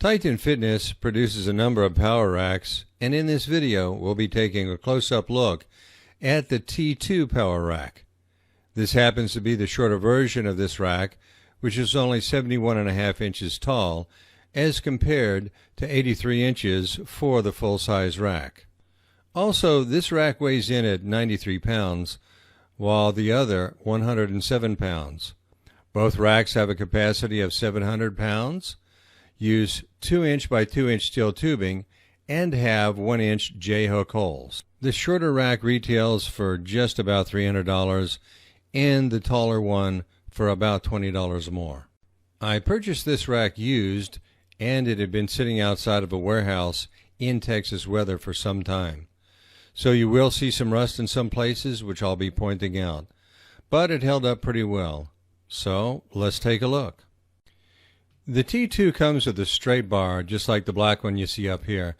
Titan Fitness produces a number of power racks, and in this video we'll be taking a close-up look at the T-2 power rack. This happens to be the shorter version of this rack, which is only 71.5 inches tall as compared to 83 inches for the full-size rack. Also, this rack weighs in at 93 pounds, while the other 107 pounds. Both racks have a capacity of 700 pounds, use 2-inch by 2-inch steel tubing, and have 1-inch J-hook holes. The shorter rack retails for just about $300 and the taller one for about $20 more. I purchased this rack used, and it had been sitting outside of a warehouse in Texas weather for some time. So you will see some rust in some places, which I'll be pointing out. But it held up pretty well. So let's take a look. The T2 comes with a straight bar, just like the black one you see up here.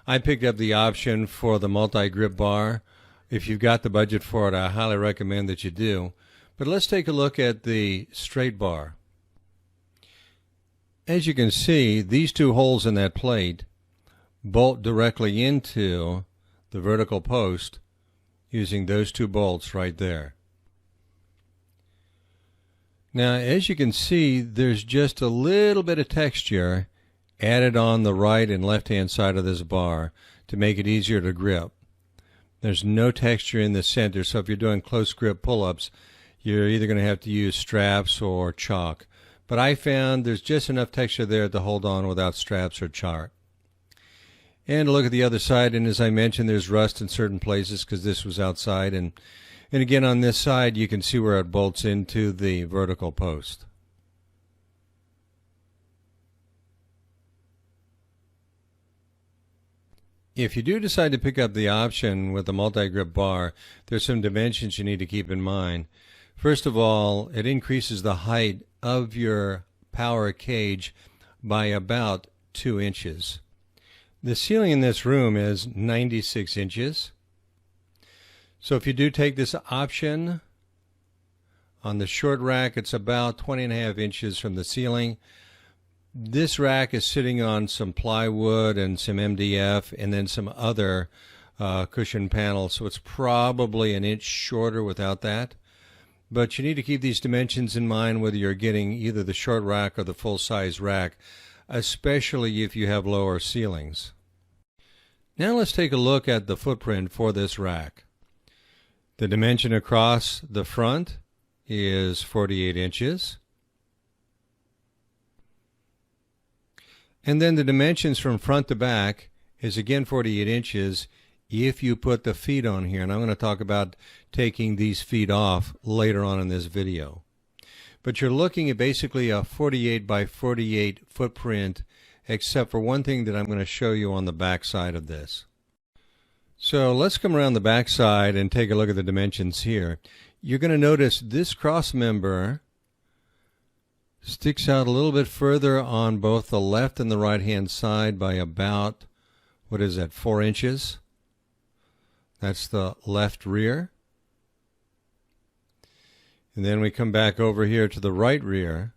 I picked up the option for the multi-grip bar. If you've got the budget for it, I highly recommend that you do. But let's take a look at the straight bar. As you can see, these two holes in that plate bolt directly into the vertical post using those two bolts right there. Now, as you can see, there's just a little bit of texture added on the right and left-hand side of this bar to make it easier to grip. There's no texture in the center, so if you're doing close grip pull-ups, you're either going to have to use straps or chalk. But I found there's just enough texture there to hold on without straps or chalk. And look at the other side, and as I mentioned, there's rust in certain places because this was outside, and again on this side you can see where it bolts into the vertical post. If you do decide to pick up the option with the multi-grip bar, there's some dimensions you need to keep in mind. First of all, it increases the height of your power cage by about 2 inches. The ceiling in this room is 96 inches. So if you do take this option, on the short rack it's about 20.5 inches from the ceiling. This rack is sitting on some plywood and some MDF and then some other cushion panels, so it's probably an inch shorter without that. But you need to keep these dimensions in mind whether you're getting either the short rack or the full-size rack, especially if you have lower ceilings. Now let's take a look at the footprint for this rack. The dimension across the front is 48 inches. And then the dimensions from front to back is again 48 inches if you put the feet on here. And I'm going to talk about taking these feet off later on in this video. But you're looking at basically a 48 by 48 footprint, except for one thing that I'm going to show you on the back side of this. So let's come around the back side and take a look at the dimensions here. You're going to notice this cross member sticks out a little bit further on both the left and the right hand side by about, 4 inches. That's the left rear. And then we come back over here to the right rear.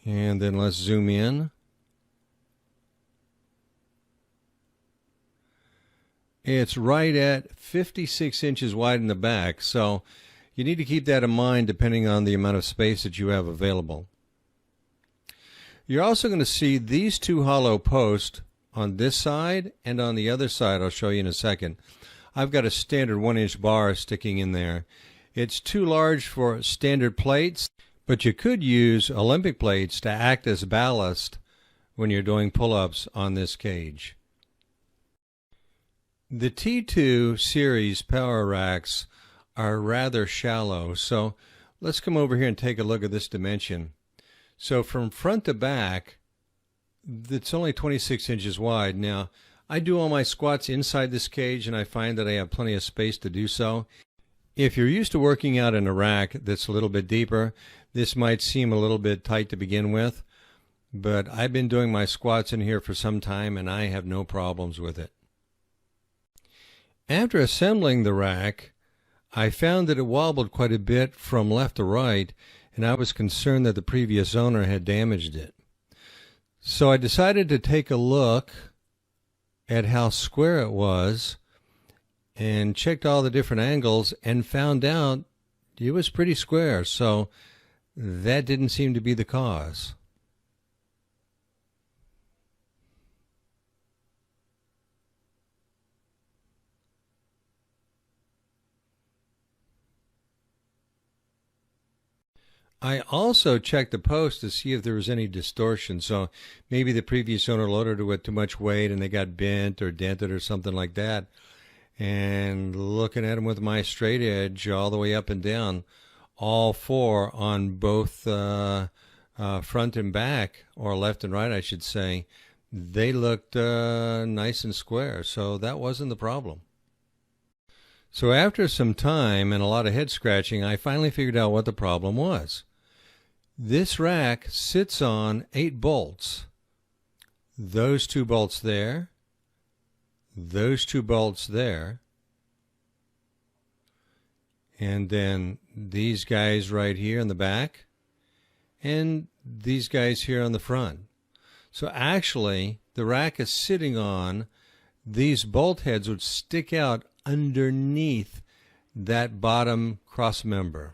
And then let's zoom in. It's right at 56 inches wide in the back, so you need to keep that in mind depending on the amount of space that you have available. You're also going to see these two hollow posts on this side and on the other side. I'll show you in a second. I've got a standard 1-inch bar sticking in there. It's too large for standard plates, but you could use Olympic plates to act as ballast when you're doing pull-ups on this cage. The T2 series power racks are rather shallow, so let's come over here and take a look at this dimension. So from front to back, it's only 26 inches wide. Now, I do all my squats inside this cage, and I find that I have plenty of space to do so. If you're used to working out in a rack that's a little bit deeper, this might seem a little bit tight to begin with, but I've been doing my squats in here for some time, and I have no problems with it. After assembling the rack, I found that it wobbled quite a bit from left to right, and I was concerned that the previous owner had damaged it. So I decided to take a look at how square it was and checked all the different angles and found out it was pretty square. So that didn't seem to be the cause. I also checked the post to see if there was any distortion. So maybe the previous owner loaded it with too much weight and they got bent or dented or something like that. And looking at them with my straight edge all the way up and down, all four on both front and back, or left and right, I should say, they looked nice and square. So that wasn't the problem. So after some time and a lot of head scratching, I finally figured out what the problem was. This rack sits on 8 bolts. Those 2 bolts there, those 2 bolts there, and then these guys right here in the back, and these guys here on the front. So actually, the rack is sitting on these bolt heads which stick out underneath that bottom cross member.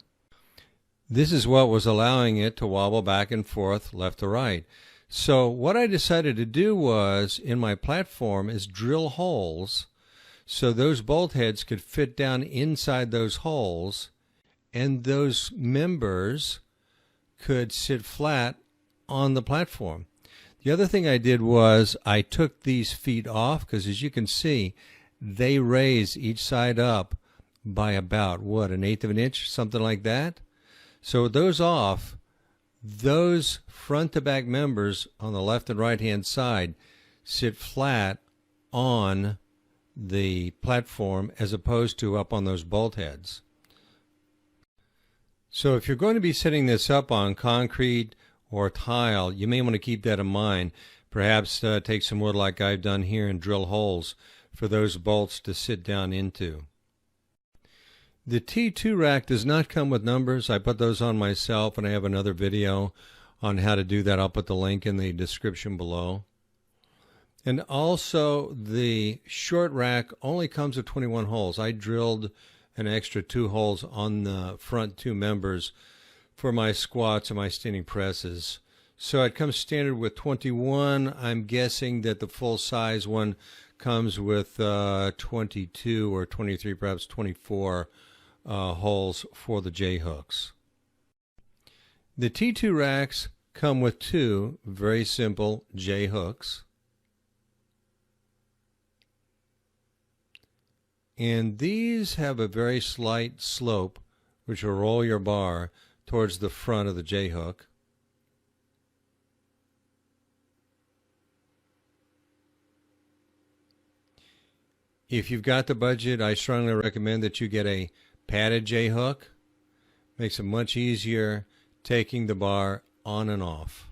This is what was allowing it to wobble back and forth left to right. So what I decided to do was, in my platform, is drill holes so those bolt heads could fit down inside those holes, and those members could sit flat on the platform. The other thing I did was I took these feet off, because as you can see, they raise each side up by about, what, 1/8 of an inch, something like that. So with those off, those front to back members on the left and right hand side sit flat on the platform as opposed to up on those bolt heads. So if you're going to be setting this up on concrete or tile, you may want to keep that in mind. Perhaps take some wood like I've done here and drill holes for those bolts to sit down into. The T-2 rack does not come with numbers. I put those on myself, and I have another video on how to do that. I'll put the link in the description below. And also, the short rack only comes with 21 holes. I drilled an extra 2 holes on the front 2 members for my squats and my standing presses. So it comes standard with 21. I'm guessing that the full size one comes with 22 or 23, perhaps 24 holes for the J-hooks. The T2 racks come with 2 very simple J-hooks. And these have a very slight slope which will roll your bar towards the front of the J-hook. If you've got the budget, I strongly recommend that you get a padded J-hook. Makes it much easier taking the bar on and off.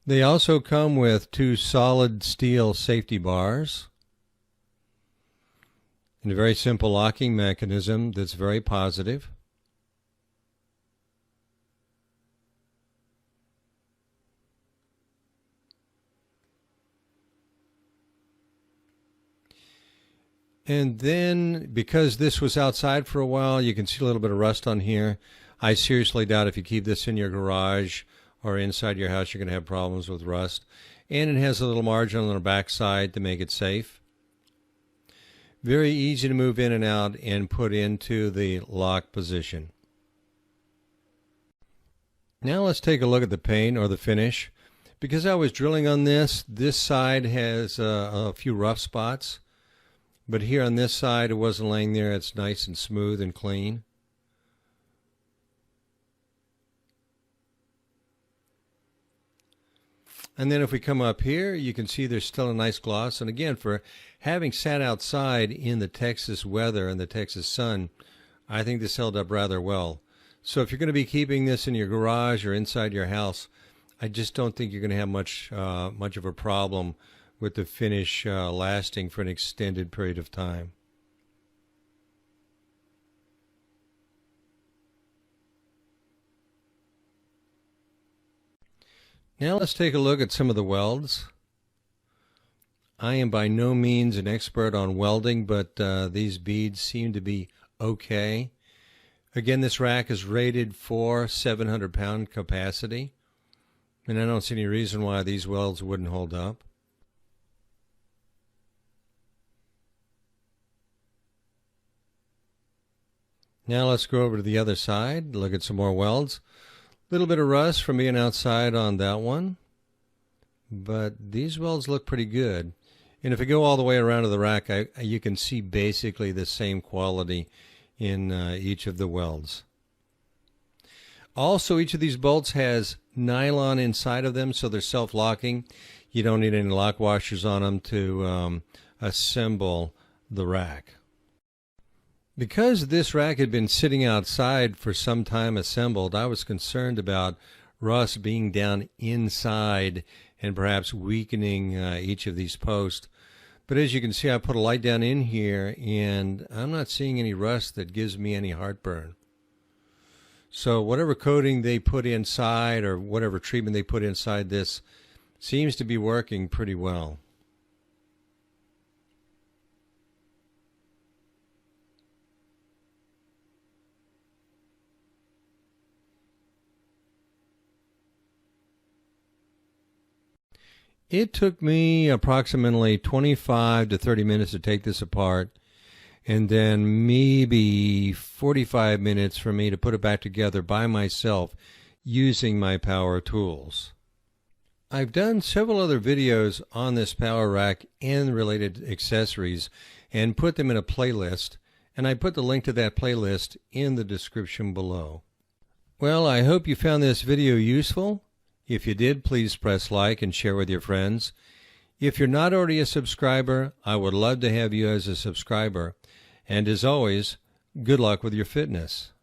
They also come with 2 solid steel safety bars and a very simple locking mechanism that's very positive. And then, because this was outside for a while, you can see a little bit of rust on here. I seriously doubt if you keep this in your garage or inside your house, you're going to have problems with rust. And it has a little margin on the back side to make it safe. Very easy to move in and out and put into the lock position. Now let's take a look at the paint or the finish. Because I was drilling on this side has a few rough spots. But here on this side, it wasn't laying there. It's nice and smooth and clean. And then if we come up here, you can see there's still a nice gloss. And again, for having sat outside in the Texas weather and the Texas sun, I think this held up rather well. So if you're going to be keeping this in your garage or inside your house, I just don't think you're going to have much of a problem with the finish lasting for an extended period of time. Now let's take a look at some of the welds. I am by no means an expert on welding, but these beads seem to be okay. Again, this rack is rated for 700-pound capacity, and I don't see any reason why these welds wouldn't hold up. Now let's go over to the other side, look at some more welds. A little bit of rust from being outside on that one, but these welds look pretty good. And if I go all the way around to the rack, you can see basically the same quality in each of the welds. Also, each of these bolts has nylon inside of them, so they're self-locking. You don't need any lock washers on them to assemble the rack. Because this rack had been sitting outside for some time assembled, I was concerned about rust being down inside and perhaps weakening each of these posts. But as you can see, I put a light down in here, and I'm not seeing any rust that gives me any heartburn. So whatever coating they put inside or whatever treatment they put inside this seems to be working pretty well. It took me approximately 25 to 30 minutes to take this apart, and then maybe 45 minutes for me to put it back together by myself using my power tools. I've done several other videos on this power rack and related accessories and put them in a playlist, and I put the link to that playlist in the description below. Well, I hope you found this video useful. If you did, please press like and share with your friends. If you're not already a subscriber, I would love to have you as a subscriber. And as always, good luck with your fitness.